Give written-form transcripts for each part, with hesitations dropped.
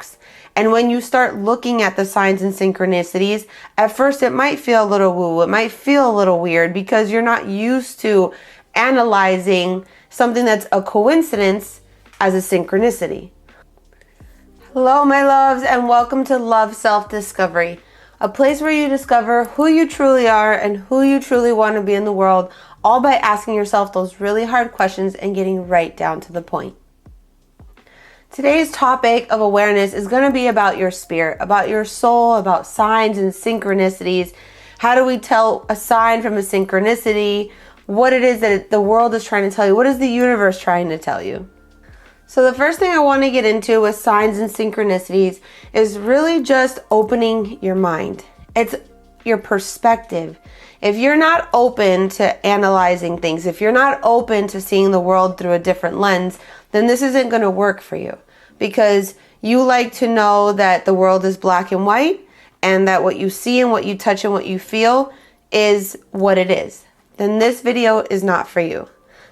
box. And when you start looking at the signs and synchronicities, at first it might feel a little woo, it might feel a little weird because you're not used to analyzing something that's a coincidence as a synchronicity. Hello, my loves, and welcome to Love Self-Discovery, a place where you discover who you truly are and who you truly want to be in the world, all by asking yourself those really hard questions and getting right down to the point. Today's topic of awareness is going to be about your spirit, about your soul, about signs and synchronicities. How do we tell a sign from a synchronicity? What it is that the world is trying to tell you. What is the universe trying to tell you? So the first thing I want to get into with signs and synchronicities is really just opening your mind. It's your perspective. If you're not open to analyzing things, if you're not open to seeing the world through a different lens, then this isn't going to work for you, because you like to know that the world is black and white and that what you see and what you touch and what you feel is what it is. Then this video is not for you.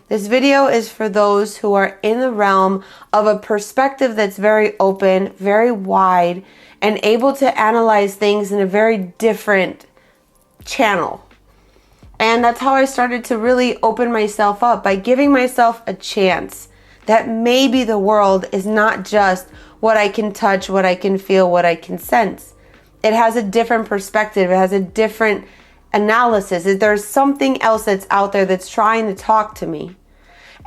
This video is for those who are in the realm of a perspective that's very open, very wide, and able to analyze things in a very different channel. And that's how I started to really open myself up, by giving myself a chance that maybe the world is not just what I can touch, what I can feel, what I can sense. It has a different perspective. It has a different analysis. There's something else that's out there that's trying to talk to me.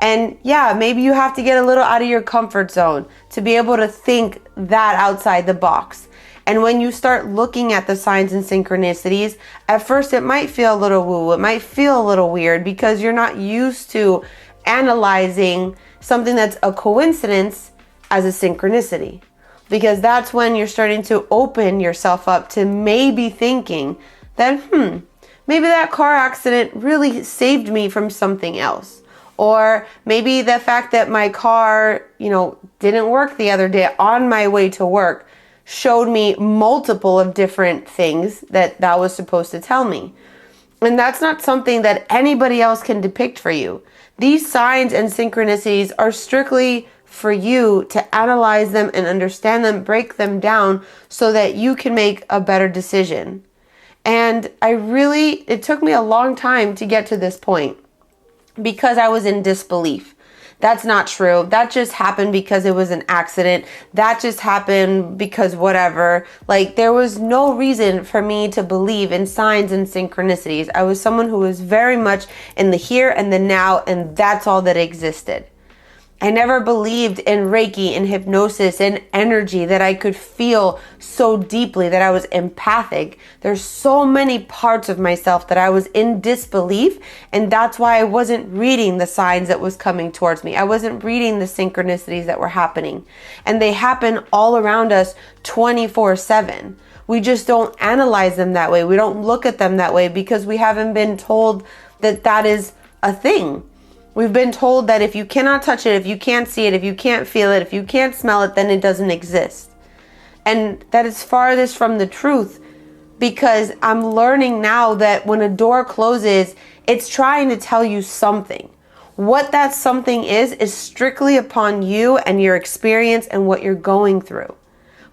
And yeah, maybe you have to get a little out of your comfort zone to be able to think that outside the box. And when you start looking at the signs and synchronicities, at first it might feel a little woo, it might feel a little weird because you're not used to analyzing something that's a coincidence as a synchronicity. Because that's when you're starting to open yourself up to maybe thinking that, maybe that car accident really saved me from something else. Or maybe the fact that my car, didn't work the other day on my way to work showed me multiple of different things that was supposed to tell me. And that's not something that anybody else can depict for you. These signs and synchronicities are strictly for you to analyze them and understand them, break them down so that you can make a better decision. And it took me a long time to get to this point, because I was in disbelief. That's not true. That just happened because it was an accident. That just happened because whatever. There was no reason for me to believe in signs and synchronicities. I was someone who was very much in the here and the now, and that's all that existed. I never believed in Reiki and hypnosis and energy, that I could feel so deeply, that I was empathic. There's so many parts of myself that I was in disbelief, and that's why I wasn't reading the signs that was coming towards me. I wasn't reading the synchronicities that were happening. And they happen all around us 24/7. We just don't analyze them that way. We don't look at them that way because we haven't been told that that is a thing. We've been told that if you cannot touch it, if you can't see it, if you can't feel it, if you can't smell it, then it doesn't exist. And that is farthest from the truth, because I'm learning now that when a door closes, it's trying to tell you something. What that something is strictly upon you and your experience and what you're going through.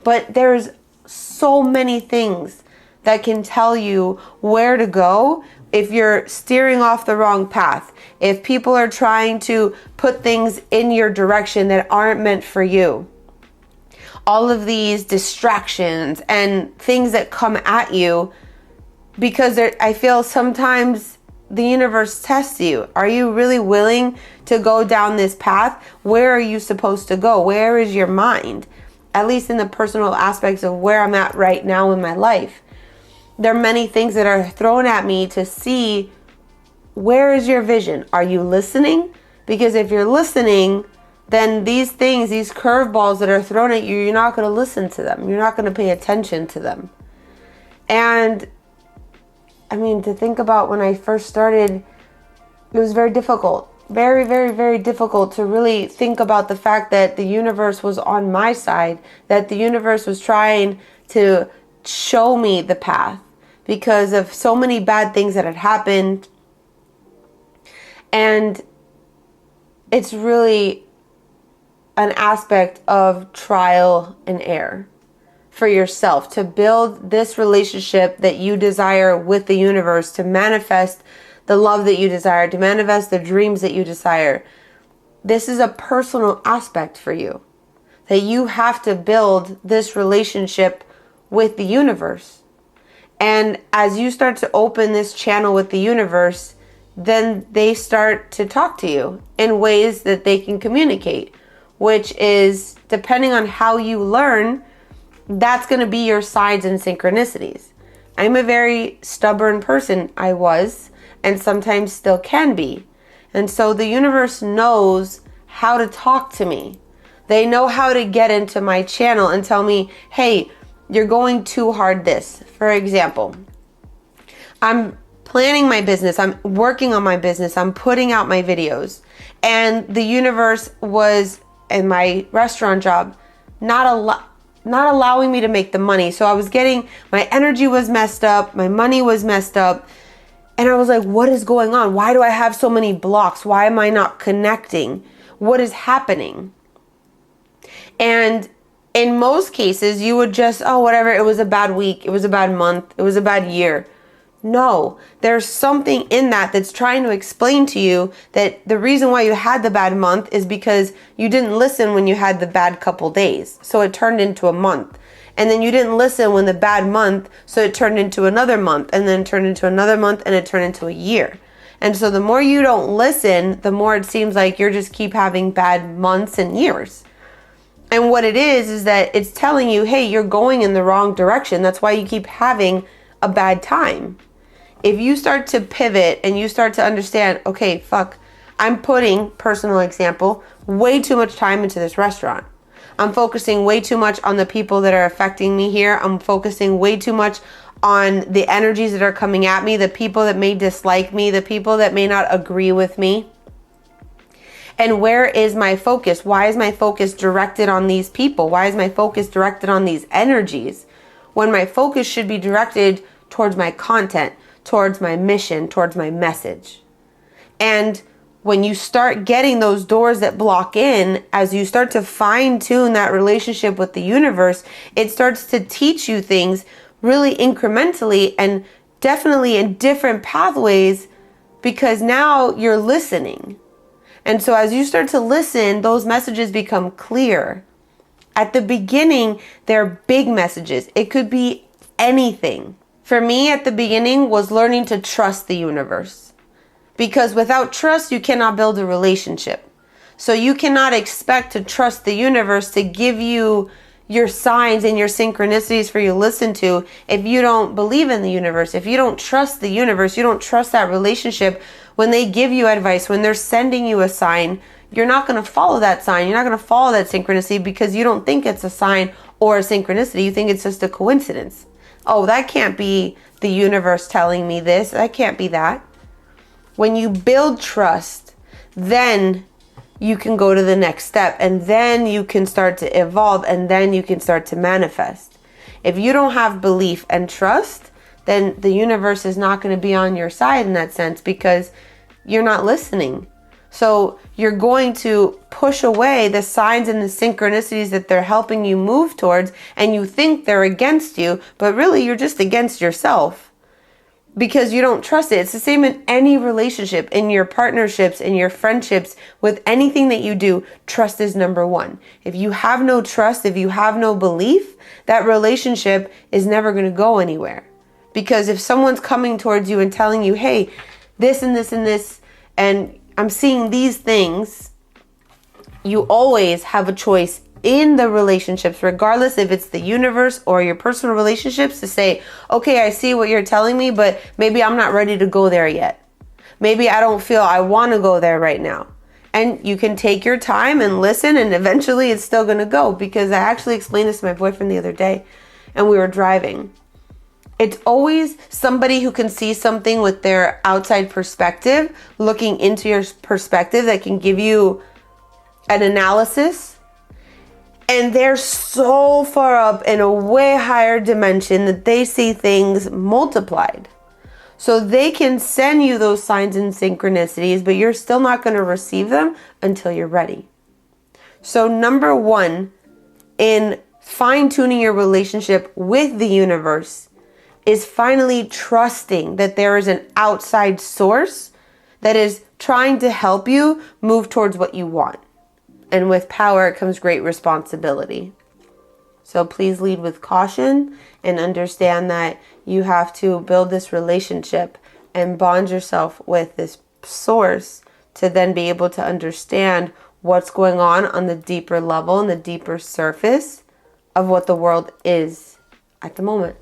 But there's so many things that can tell you where to go if you're steering off the wrong path, if people are trying to put things in your direction that aren't meant for you. All of these distractions and things that come at you, because I feel sometimes the universe tests you. Are you really willing to go down this path? Where are you supposed to go? Where is your mind? At least in the personal aspects of where I'm at right now in my life. There are many things that are thrown at me to see, where is your vision? Are you listening? Because if you're listening, then these things, these curveballs that are thrown at you, you're not going to listen to them. You're not going to pay attention to them. And to think about when I first started, it was very difficult. Very, very, very difficult to really think about the fact that the universe was on my side, that the universe was trying to show me the path because of so many bad things that had happened. And it's really an aspect of trial and error for yourself to build this relationship that you desire with the universe, to manifest the love that you desire, to manifest the dreams that you desire. This is a personal aspect for you, that you have to build this relationship with the universe. And as you start to open this channel with the universe, then they start to talk to you in ways that they can communicate, which is, depending on how you learn, that's going to be your signs and synchronicities. I'm a very stubborn person. I was, and sometimes still can be. And so the universe knows how to talk to me. They know how to get into my channel and tell me, hey, you're going too hard this. For example, I'm planning my business. I'm working on my business. I'm putting out my videos. And the universe was, in my restaurant job, not allowing me to make the money. So I was getting, my energy was messed up. My money was messed up. And I was like, what is going on? Why do I have so many blocks? Why am I not connecting? What is happening? And in most cases, you would just, oh, whatever, it was a bad week, it was a bad month, it was a bad year. No, there's something in that that's trying to explain to you that the reason why you had the bad month is because you didn't listen when you had the bad couple days. So it turned into a month. And then you didn't listen when the bad month, so it turned into another month, and then turned into another month, and it turned into a year. And so the more you don't listen, the more it seems like you're just keep having bad months and years. And what it is that it's telling you, hey, you're going in the wrong direction. That's why you keep having a bad time. If you start to pivot and you start to understand, okay, fuck, I'm putting, personal example, way too much time into this restaurant. I'm focusing way too much on the people that are affecting me here. I'm focusing way too much on the energies that are coming at me, the people that may dislike me, the people that may not agree with me. And where is my focus? Why is my focus directed on these people? Why is my focus directed on these energies? When my focus should be directed towards my content, towards my mission, towards my message. And when you start getting those doors that block in, as you start to fine tune that relationship with the universe, it starts to teach you things really incrementally and definitely in different pathways, because now you're listening. And so as you start to listen, those messages become clear. At the beginning, they're big messages. It could be anything. For me, at the beginning, was learning to trust the universe. Because without trust, you cannot build a relationship. So you cannot expect to trust the universe to give you your signs and your synchronicities for you to listen to if you don't believe in the universe. If you don't trust the universe, you don't trust that relationship. When they give you advice, when they're sending you a sign, you're not going to follow that sign. You're not going to follow that synchronicity because you don't think it's a sign or a synchronicity. You think it's just a coincidence. Oh, that can't be the universe telling me this. That can't be that. When you build trust, then you can go to the next step, and then you can start to evolve, and then you can start to manifest. If you don't have belief and trust, then the universe is not going to be on your side in that sense, because you're not listening. So you're going to push away the signs and the synchronicities that they're helping you move towards, and you think they're against you, but really you're just against yourself because you don't trust it. It's the same in any relationship, in your partnerships, in your friendships, with anything that you do. Trust is number one. If you have no trust, if you have no belief, that relationship is never going to go anywhere. Because if someone's coming towards you and telling you, hey, this and this and this, and I'm seeing these things, you always have a choice in the relationships, regardless if it's the universe or your personal relationships, to say, okay, I see what you're telling me, but maybe I'm not ready to go there yet. Maybe I don't feel I want to go there right now. And you can take your time and listen, and eventually it's still going to go. Because I actually explained this to my boyfriend the other day, and we were driving. It's always somebody who can see something with their outside perspective, looking into your perspective, that can give you an analysis. And they're so far up in a way higher dimension that they see things multiplied. So they can send you those signs and synchronicities, but you're still not going to receive them until you're ready. So number one in fine-tuning your relationship with the universe is finally trusting that there is an outside source that is trying to help you move towards what you want. And with power comes great responsibility. So please lead with caution and understand that you have to build this relationship and bond yourself with this source to then be able to understand what's going on the deeper level and the deeper surface of what the world is at the moment.